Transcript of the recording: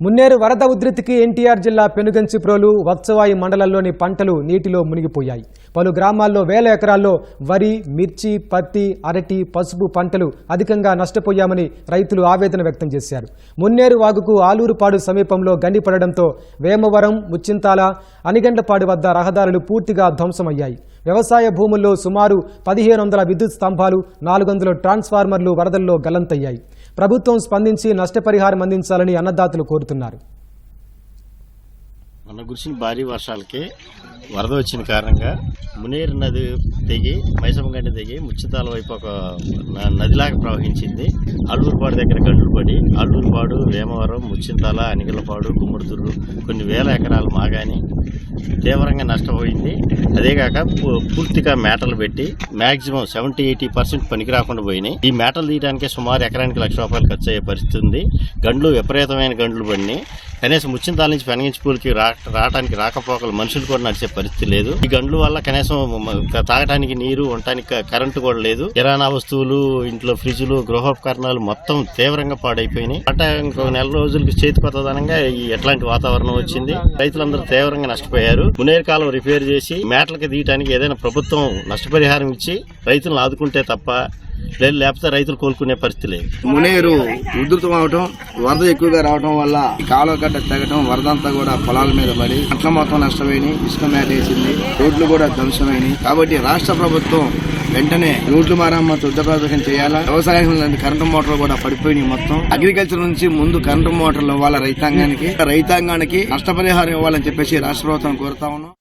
మున్నేరు వరద ఉధృతికి ఎన్టీఆర్ జిల్లా పెనుగంచిప్రోలు వత్సవాయి మండలంలోని పంటలు నీటిలో మునిగిపోయాయి. పలు గ్రామాల్లో వేల ఎకరాల్లో వరి, మిర్చి, పత్తి, అరటి, పసుపు పంటలు అధికంగా నష్టపోయామని రైతులు ఆవేదన వ్యక్తం చేశారు. మున్నేరు వాగుకు ఆలూరుపాడు సమీపంలో గండిపడడంతో వేమవరం, ముచ్చింతాల, అనిగండ్లపాడు వద్ద రహదారులు పూర్తిగా ధ్వంసమయ్యాయి. వ్యవసాయ భూముల్లో సుమారు 1500 విద్యుత్ స్తంభాలు, 400 ట్రాన్స్ఫార్మర్లు వరదల్లో గల్లంతయ్యాయి. ప్రభుత్వం స్పందించి నష్టపరిహారం అందించాలని అన్నదాతలు కోరుతున్నారు. మొన్న కురిసిన భారీ వర్షాలకి వరద వచ్చిన కారణంగా మునేరు నది తెగి, మైసమ్మగండి తెగి ముచ్చితాల వైపు ఒక నదిలాగా ప్రవహించింది. అల్లూరుపాడు దగ్గర గండులు పడి అల్లూరుపాడు, వేమవరం, ముచ్చింతాల, అనిగలపాడు, గుమ్మడితుర్రు కొన్ని వేల ఎకరాలు మాగాని తీవ్రంగా నష్టపోయింది. అదేగాక పూర్తిగా మేటలు పెట్టి మాక్సిమం 70-80% పనికి రాకుండా పోయినాయి. ఈ మేటలు తీయడానికే సుమారు ఎకరానికి ₹1,00,000 ఖర్చు అయ్యే పరిస్థితి ఉంది. గండ్లు విపరీతమైన గండ్లు పడినాయి. కనీసం ముచ్చింతాల నుంచి పెనగించిపూలకి రావడానికి రాకపోకలు మనుషులు కూడా నడిచే పరిస్థితి లేదు. ఈ గండ్ల వల్ల కనీసం తాగటానికి నీరు, ఉండటానికి కరెంటు కూడా లేదు. కిరాణా వస్తువులు, ఇంట్లో ఫ్రిడ్జ్లు, గృహోపకరణాలు మొత్తం తీవ్రంగా పాడైపోయినాయి. ఇంకో నెల రోజులకి చేతికొత్తదనంగా ఎట్లాంటి వాతావరణం వచ్చింది. రైతులందరూ తీవ్రంగా నష్టపోయారు. మునేరు కాలువ రిపేర్ చేసి మేటలకి తీయడానికి ఏదైనా ప్రభుత్వం నష్టపరిహారం ఇచ్చి రైతులను ఆదుకుంటే తప్ప లేకపోతే రైతులు కోలుకునే పరిస్థితి లేదు. మునేరు ఉధృతం అవటం, వరద ఎక్కువగా రావడం వల్ల కాలువ గడ్డ తెగటం, వరద అంతా కూడా పొలాల మీద పడి అట్ల మొత్తం నష్టమైనవి. ఇసుక మేట వేసింది, రోడ్లు కూడా ధ్వంసమైనవి. కాబట్టి రాష్ట్ర ప్రభుత్వం వెంటనే రోడ్లు మరమ్మతు యుద్ధప్రదర్శన చేయాలా. వ్యవసాయం కరెంటు మోటార్లు కూడా పడిపోయినాయి. మొత్తం అగ్రికల్చర్ నుంచి ముందు కరెంటు మోటార్లు ఇవ్వాలి రైతాంగానికి నష్టపరిహారం ఇవ్వాలని చెప్పేసి రాష్ట్ర ప్రభుత్వం కోరుతా ఉన్నాం.